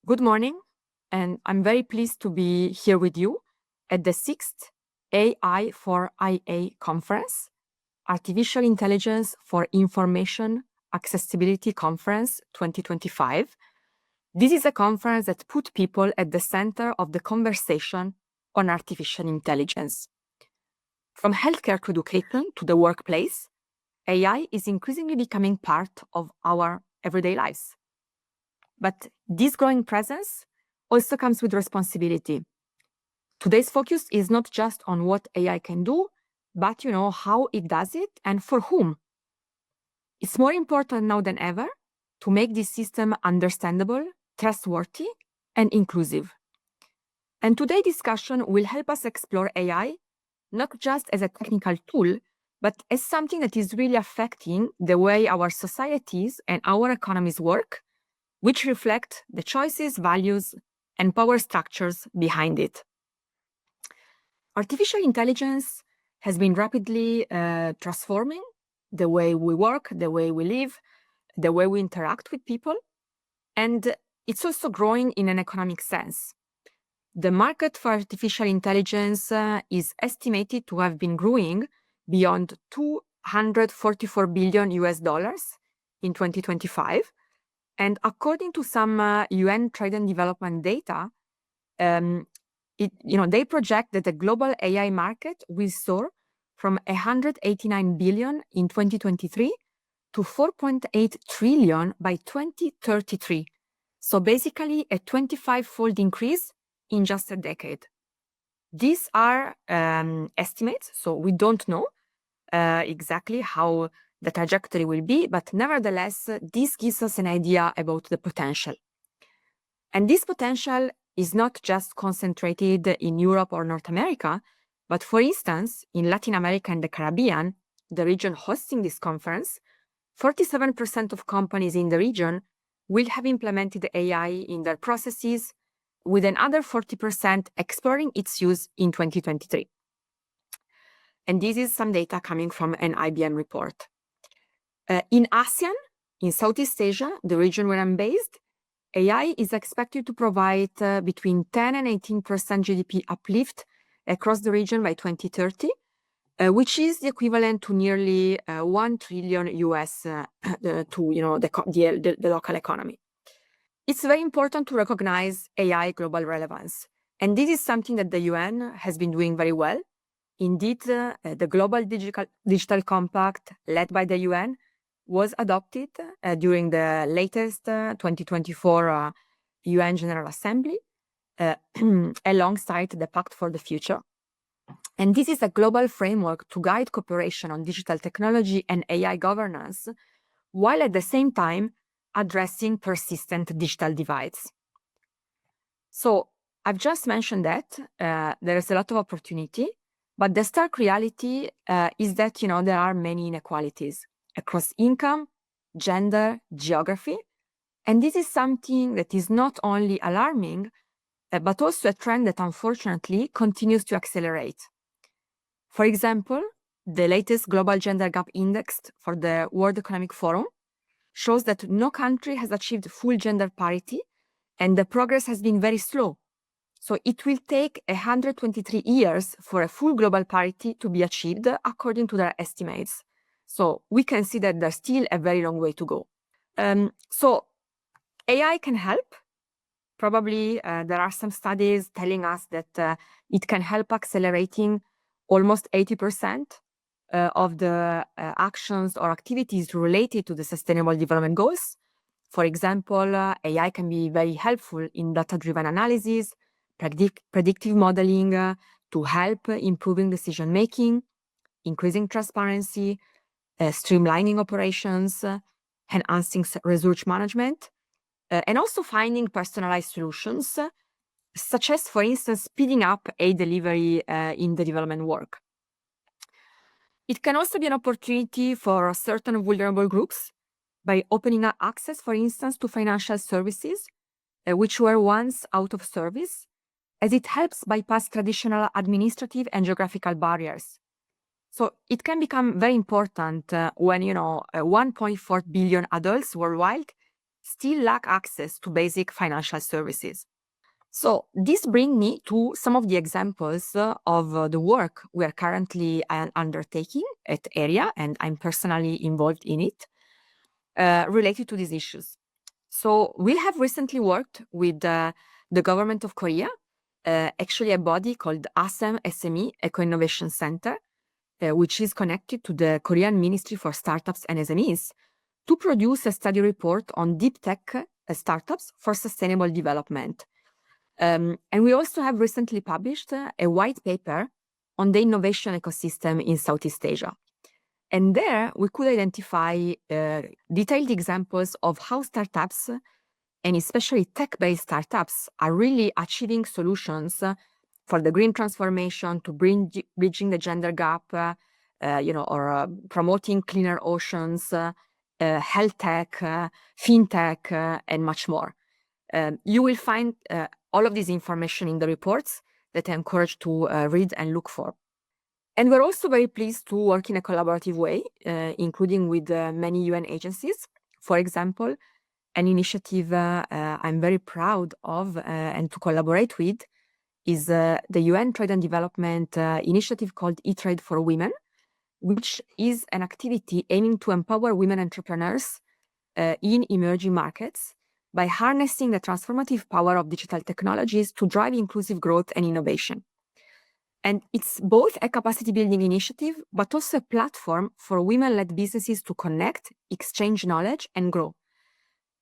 Good morning, and I'm very pleased to be here with you at the 6th AI for IA conference, Artificial Intelligence for Information Accessibility Conference 2025. This is a conference that put people at the center of the conversation on artificial intelligence. From healthcare to education to the workplace, AI is increasingly becoming part of our everyday lives. But this growing presence also comes with responsibility. Today's focus is not just on what AI can do, but how it does it and for whom. It's more important now than ever to make this system understandable, trustworthy, and inclusive. And today's discussion will help us explore AI not just as a technical tool, but as something that is really affecting the way our societies and our economies work, which reflect the choices, values, and power structures behind it. Artificial intelligence has been rapidly transforming the way we work, the way we live, the way we interact with people, and it's also growing in an economic sense. The market for artificial intelligence is estimated to have been growing beyond $244 billion in 2025. And according to some UN Trade and Development data, they project that the global AI market will soar from 189 billion in 2023 to 4.8 trillion by 2033. So basically a 25-fold increase in just a decade. These are estimates, so we don't know exactly how the trajectory will be, but nevertheless, this gives us an idea about the potential. And this potential is not just concentrated in Europe or North America, but for instance, in Latin America and the Caribbean, the region hosting this conference, 47% of companies in the region will have implemented AI in their processes, with another 40% exploring its use in 2023. And this is some data coming from an IBM report. In ASEAN, in Southeast Asia, the region where I'm based, AI is expected to provide between 10 and 18% GDP uplift across the region by 2030, which is the equivalent to nearly $1 trillion to the local economy. It's very important to recognize AI global relevance, and this is something that the UN has been doing very well. Indeed, the Global Digital Compact, led by the UN, was adopted during the latest 2024 UN General Assembly alongside the Pact for the Future. And this is a global framework to guide cooperation on digital technology and AI governance, while at the same time addressing persistent digital divides. So I've just mentioned that there is a lot of opportunity, but the stark reality is that there are many inequalities across income, gender, geography. And this is something that is not only alarming, but also a trend that unfortunately continues to accelerate. For example, the latest Global Gender Gap Index for the World Economic Forum shows that no country has achieved full gender parity, and the progress has been very slow. So it will take 123 years for a full global parity to be achieved, according to their estimates. So we can see that there's still a very long way to go. So AI can help. Probably there are some studies telling us that it can help accelerating almost 80% of the actions or activities related to the Sustainable Development Goals. For example, AI can be very helpful in data-driven analysis, predictive modeling to help improving decision-making, increasing transparency, streamlining operations, enhancing research management, and also finding personalized solutions, such as, for instance, speeding up aid delivery in the development work. It can also be an opportunity for certain vulnerable groups by opening up access, for instance, to financial services, which were once out of service, as it helps bypass traditional administrative and geographical barriers. So it can become very important when 1.4 billion adults worldwide still lack access to basic financial services. So this brings me to some of the examples of the work we are currently undertaking at ERIA, and I'm personally involved in it, related to these issues. So we have recently worked with the government of Korea, actually a body called ASEAN SME Eco-Innovation Center, which is connected to the Korean Ministry for Startups and SMEs, to produce a study report on deep tech startups for sustainable development. And we also have recently published a white paper on the innovation ecosystem in Southeast Asia. And there we could identify detailed examples of how startups, and especially tech-based startups, are really achieving solutions for the green transformation, to bridging the gender gap, or promoting cleaner oceans, health tech, fintech, and much more. You will find all of this information in the reports that I encourage to read and look for. And we're also very pleased to work in a collaborative way, including with many UN agencies. For example, an initiative I'm very proud of and to collaborate with is the UN Trade and Development initiative called eTrade for Women, which is an activity aiming to empower women entrepreneurs in emerging markets by harnessing the transformative power of digital technologies to drive inclusive growth and innovation. And it's both a capacity building initiative, but also a platform for women-led businesses to connect, exchange knowledge, and grow.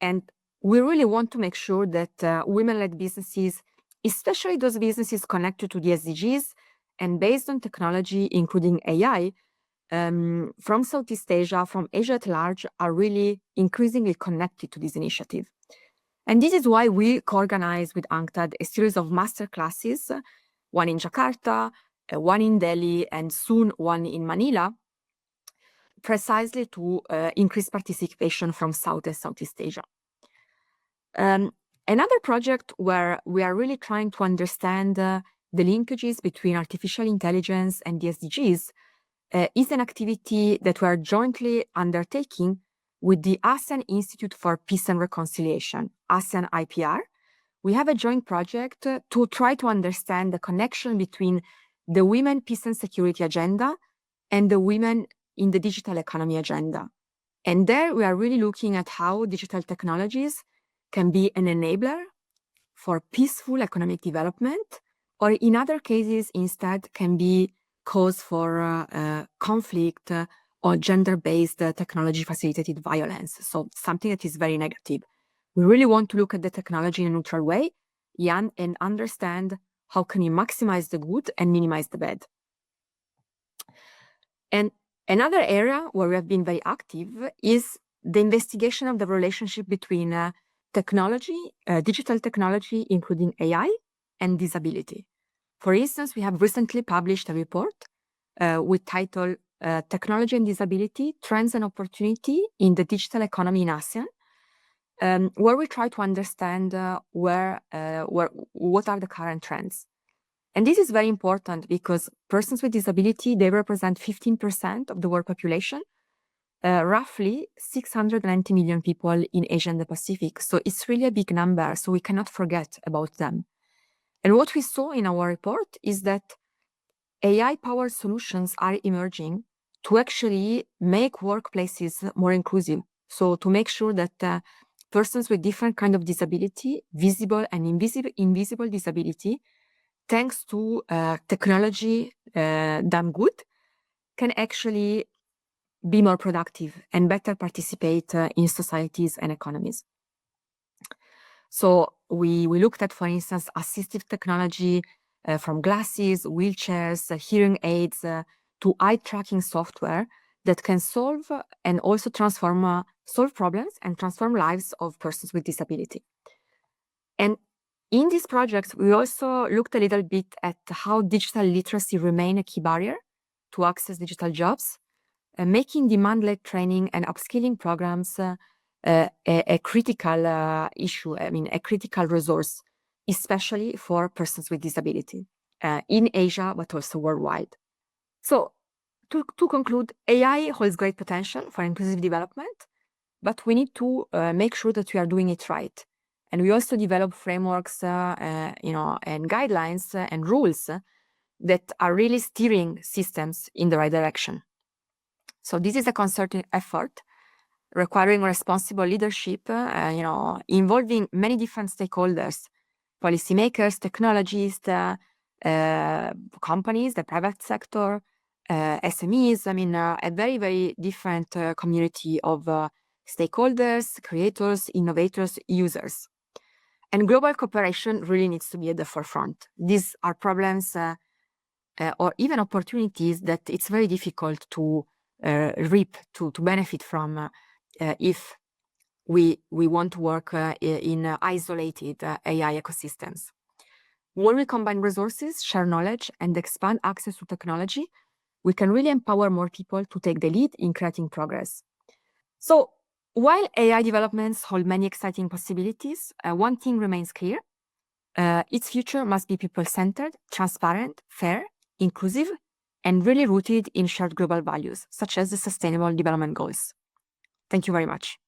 And we really want to make sure that women-led businesses, especially those businesses connected to the SDGs and based on technology, including AI, from Southeast Asia, from Asia at large, are really increasingly connected to this initiative. And this is why we co-organize with UNCTAD a series of master classes, one in Jakarta, one in Delhi, and soon one in Manila, precisely to increase participation from South and Southeast Asia. Another project where we are really trying to understand the linkages between artificial intelligence and the SDGs is an activity that we are jointly undertaking with the ASEAN Institute for Peace and Reconciliation, ASEAN IPR. We have a joint project to try to understand the connection between the Women, Peace and Security agenda and the Women in the Digital Economy agenda. And there we are really looking at how digital technologies can be an enabler for peaceful economic development, or in other cases, instead, can be cause for conflict or gender-based technology-facilitated violence. So something that is very negative. We really want to look at the technology in a neutral way, and understand how can you maximize the good and minimize the bad. And another area where we have been very active is the investigation of the relationship between technology, digital technology, including AI, and disability. For instance, we have recently published a report with title Technology and Disability, Trends and Opportunity in the Digital Economy in ASEAN, where we try to understand what are the current trends. And this is very important because persons with disability, they represent 15% of the world population, roughly 690 million people in Asia and the Pacific. So it's really a big number, so we cannot forget about them. And what we saw in our report is that AI-powered solutions are emerging to actually make workplaces more inclusive. So to make sure that persons with different kind of disability, visible and invisible disability, thanks to technology done good, can actually be more productive and better participate in societies and economies. So we looked at, for instance, assistive technology from glasses, wheelchairs, hearing aids, to eye tracking software that can solve and also solve problems and transform lives of persons with disability. And in these projects, we also looked a little bit at how digital literacy remain a key barrier to access digital jobs, making demand-led training and upskilling programs a critical issue, a critical resource, especially for persons with disability in Asia, but also worldwide. So to conclude, AI holds great potential for inclusive development, but we need to make sure that we are doing it right. And we also develop frameworks, and guidelines and rules that are really steering systems in the right direction. So this is a concerted effort requiring responsible leadership, involving many different stakeholders, policymakers, technologists, companies, the private sector, SMEs. A very, very different community of stakeholders, creators, innovators, users. And global cooperation really needs to be at the forefront. These are problems or even opportunities that it's very difficult to reap, to benefit from if we want to work in isolated AI ecosystems. When we combine resources, share knowledge, and expand access to technology, we can really empower more people to take the lead in creating progress. So while AI developments hold many exciting possibilities, one thing remains clear. Its future must be people-centered, transparent, fair, inclusive, and really rooted in shared global values, such as the Sustainable Development Goals. Thank you very much.